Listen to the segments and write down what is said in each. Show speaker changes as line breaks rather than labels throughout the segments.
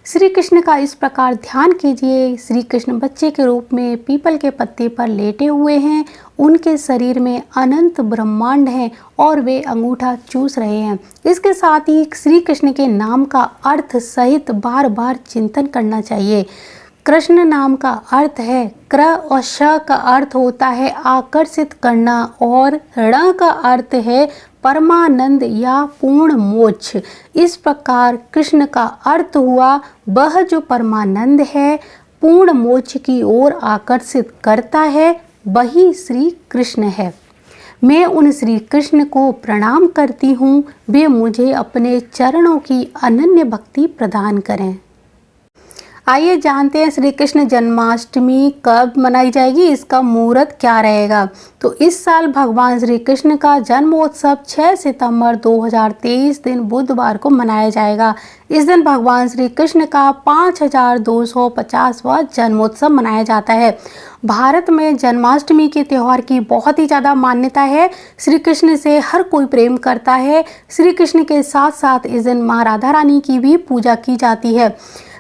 श्री कृष्ण का इस प्रकार ध्यान कीजिए। श्री कृष्ण बच्चे के रूप में पीपल के पत्ते पर लेटे हुए हैं। उनके शरीर में अनंत ब्रह्मांड है और वे अंगूठा चूस रहे हैं। इसके साथ ही श्री कृष्ण के नाम का अर्थ सहित बार बार चिंतन करना चाहिए। कृष्ण नाम का अर्थ है क्र और श का अर्थ होता है आकर्षित करना और ण का अर्थ है परमानंद या पूर्ण मोक्ष। इस प्रकार कृष्ण का अर्थ हुआ वह जो परमानंद है, पूर्ण मोक्ष की ओर आकर्षित करता है, वही श्री कृष्ण है। मैं उन श्री कृष्ण को प्रणाम करती हूँ, वे मुझे अपने चरणों की अनन्य भक्ति प्रदान करें। आइए जानते हैं श्री कृष्ण जन्माष्टमी कब मनाई जाएगी, इसका मुहूर्त क्या रहेगा। तो इस साल भगवान श्री कृष्ण का जन्मोत्सव 6 सितंबर 2023 दिन बुधवार को मनाया जाएगा। इस दिन भगवान श्री कृष्ण का 5250वां जन्मोत्सव मनाया जाता है। भारत में जन्माष्टमी के त्यौहार की बहुत ही ज़्यादा मान्यता है। श्री कृष्ण से हर कोई प्रेम करता है। श्री कृष्ण के साथ साथ इस दिन माँ राधा रानी की भी पूजा की जाती है।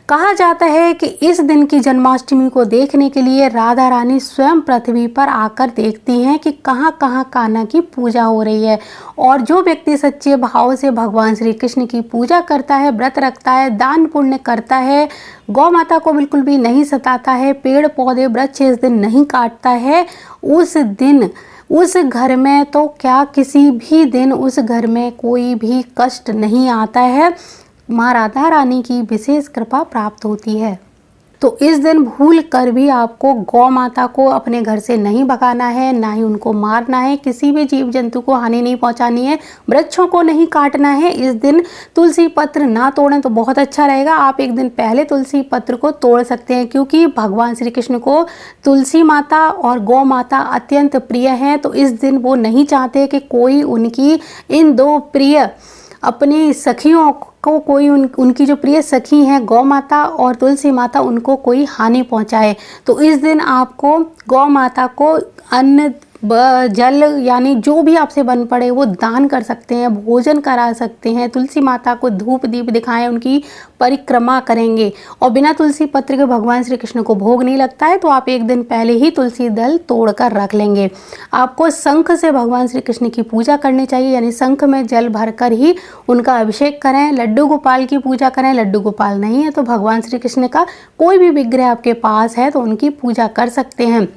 कहा जाता है कि इस दिन की जन्माष्टमी को देखने के लिए राधा रानी स्वयं पृथ्वी पर आकर देखती हैं कि कहाँ कहाँ कान्हा की पूजा हो रही है। और जो व्यक्ति सच्चे भाव से भगवान श्री कृष्ण की पूजा करता है, व्रत रखता है, दान पुण्य करता है, गौ माता को बिल्कुल भी नहीं सताता है, पेड़ पौधे वृक्ष इस दिन नहीं काटता है, उस दिन उस घर में तो क्या किसी भी दिन उस घर में कोई भी कष्ट नहीं आता है। माँ राधा रानी की विशेष कृपा प्राप्त होती है। तो इस दिन भूल कर भी आपको गौ माता को अपने घर से नहीं भगाना है, ना ही उनको मारना है, किसी भी जीव जंतु को हानि नहीं पहुंचानी है, वृक्षों को नहीं काटना है। इस दिन तुलसी पत्र ना तोड़ें तो बहुत अच्छा रहेगा। आप एक दिन पहले तुलसी पत्र को तोड़ सकते हैं, क्योंकि भगवान श्री कृष्ण को तुलसी माता और गौ माता अत्यंत प्रिय हैं। तो इस दिन वो नहीं चाहते कि कोई उनकी इन दो प्रिय अपनी सखियों को कोई उनकी जो प्रिय सखी हैं गौ माता और तुलसी माता, उनको कोई हानि पहुंचाए। तो इस दिन आपको गौ माता को अन्न जल यानी जो भी आपसे बन पड़े वो दान कर सकते हैं, भोजन करा सकते हैं। तुलसी माता को धूप दीप दिखाएं, उनकी परिक्रमा करेंगे। और बिना तुलसी पत्र के भगवान श्री कृष्ण को भोग नहीं लगता है, तो आप एक दिन पहले ही तुलसी दल तोड़कर रख लेंगे। आपको शंख से भगवान श्री कृष्ण की पूजा करनी चाहिए, यानी शंख में जल भरकर ही उनका अभिषेक करें। लड्डू गोपाल की पूजा करें। लड्डू गोपाल नहीं है तो भगवान श्री कृष्ण का कोई भी विग्रह आपके पास है तो उनकी पूजा कर सकते हैं।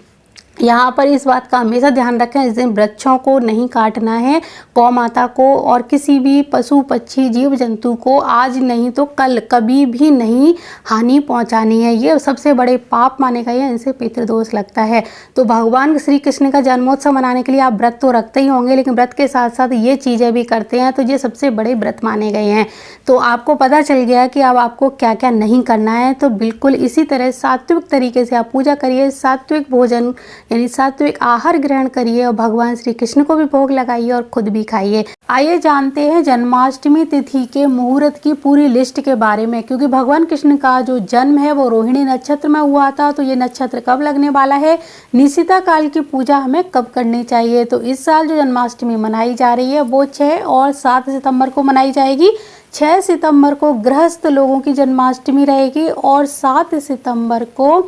यहाँ पर इस बात का हमेशा ध्यान रखें, इस दिन वृक्षों को नहीं काटना है, गौ माता को और किसी भी पशु पक्षी जीव जंतु को आज नहीं तो कल कभी भी नहीं हानि पहुँचानी है। ये सबसे बड़े पाप माने गए हैं, इनसे पितृदोष लगता है। तो भगवान श्री कृष्ण का जन्मोत्सव मनाने के लिए आप व्रत तो रखते ही होंगे, लेकिन व्रत के साथ साथ ये चीज़ें भी करते हैं, तो ये सबसे बड़े व्रत माने गए हैं। तो आपको पता चल गया कि अब आपको क्या क्या नहीं करना है। तो बिल्कुल इसी तरह सात्विक तरीके से आप पूजा करिए, सात्विक भोजन यानी सात्विक आहार ग्रहण करिए और भगवान श्री कृष्ण को भी भोग लगाइए और खुद भी खाइए। आइए जानते हैं जन्माष्टमी तिथि के मुहूर्त की पूरी लिस्ट के बारे में, क्योंकि भगवान कृष्ण का जो जन्म है वो रोहिणी नक्षत्र में हुआ था। तो ये नक्षत्र कब लगने वाला है, निशिता काल की पूजा हमें कब करनी चाहिए। तो इस साल जो जन्माष्टमी मनाई जा रही है वो 6 और 7 सितंबर को मनाई जाएगी। 6 सितंबर को गृहस्थ लोगों की जन्माष्टमी रहेगी और 7 सितंबर को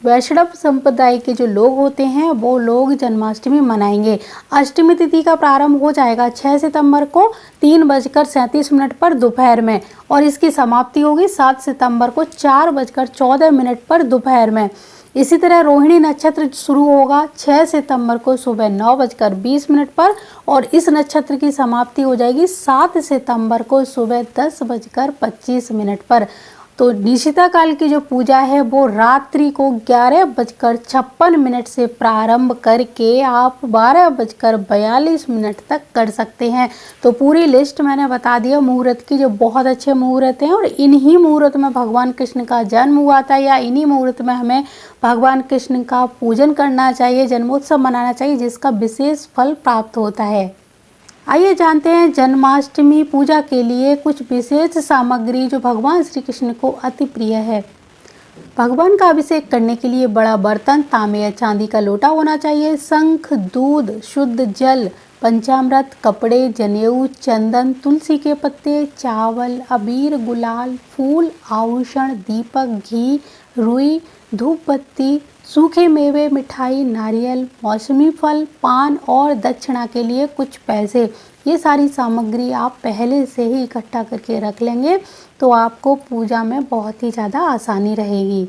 वैष्णव संप्रदाय के जो लोग होते हैं वो लोग जन्माष्टमी मनाएंगे। अष्टमी तिथि का प्रारंभ हो जाएगा 6 सितंबर को 3:37 पर दोपहर में और इसकी समाप्ति होगी 7 सितंबर को 4:14 पर दोपहर में। इसी तरह रोहिणी नक्षत्र शुरू होगा 6 सितंबर को सुबह 9:20 पर और इस नक्षत्र की समाप्ति हो जाएगी 7 सितंबर को सुबह 10:25 पर। तो निशिता काल की जो पूजा है वो रात्रि को 11:56 से प्रारंभ करके आप 12:42 तक कर सकते हैं। तो पूरी लिस्ट मैंने बता दिया मुहूर्त की, जो बहुत अच्छे मुहूर्त हैं और इन्हीं मुहूर्त में भगवान कृष्ण का जन्म हुआ था, या इन्हीं मुहूर्त में हमें भगवान कृष्ण का पूजन करना चाहिए, जन्मोत्सव मनाना चाहिए, जिसका विशेष फल प्राप्त होता है। आइए जानते हैं जन्माष्टमी पूजा के लिए कुछ विशेष सामग्री जो भगवान श्री कृष्ण को अति प्रिय है। भगवान का अभिषेक करने के लिए बड़ा बर्तन, तांबे या चांदी का लोटा होना चाहिए। शंख, दूध, शुद्ध जल, पंचामृत, कपड़े, जनेऊ, चंदन, तुलसी के पत्ते, चावल, अबीर, गुलाल, फूल, आभूषण, दीपक, घी, रुई, धूप बत्ती, सूखे मेवे, मिठाई, नारियल, मौसमी फल, पान और दक्षिणा के लिए कुछ पैसे, ये सारी सामग्री आप पहले से ही इकट्ठा करके रख लेंगे तो आपको पूजा में बहुत ही ज़्यादा आसानी रहेगी।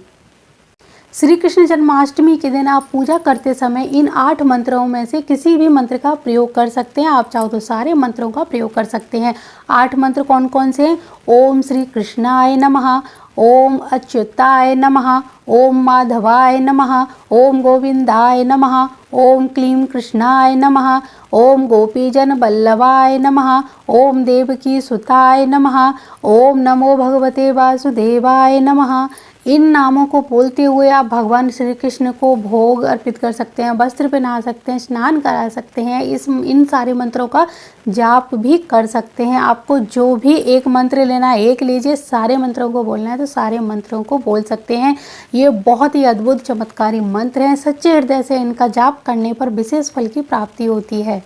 श्री कृष्ण जन्माष्टमी के दिन आप पूजा करते समय इन 8 मंत्रों में से किसी भी मंत्र का प्रयोग कर सकते हैं। आप चाहो तो सारे मंत्रों का प्रयोग कर सकते हैं। 8 मंत्र कौन कौन से हैं? ओम श्री कृष्णाय नमः, ओम अच्युताय नमः, ओम माधवाय नमः, ओम गोविंदाय नमः, ओम क्लीं कृष्णाय नमः, ओम गोपीजन वल्लभाय नमः, ओम देवकी सुताय नमः, ओम नमो भगवते वासुदेवाय नमः। इन नामों को बोलते हुए आप भगवान श्री कृष्ण को भोग अर्पित कर सकते हैं, वस्त्र पहना सकते हैं, स्नान करा सकते हैं, इन सारे मंत्रों का जाप भी कर सकते हैं। आपको जो भी एक मंत्र लेना है एक लीजिए, सारे मंत्रों को बोलना है तो सारे मंत्रों को बोल सकते हैं। ये बहुत ही अद्भुत चमत्कारी मंत्र हैं। सच्चे हृदय से इनका जाप करने पर विशेष फल की प्राप्ति होती है।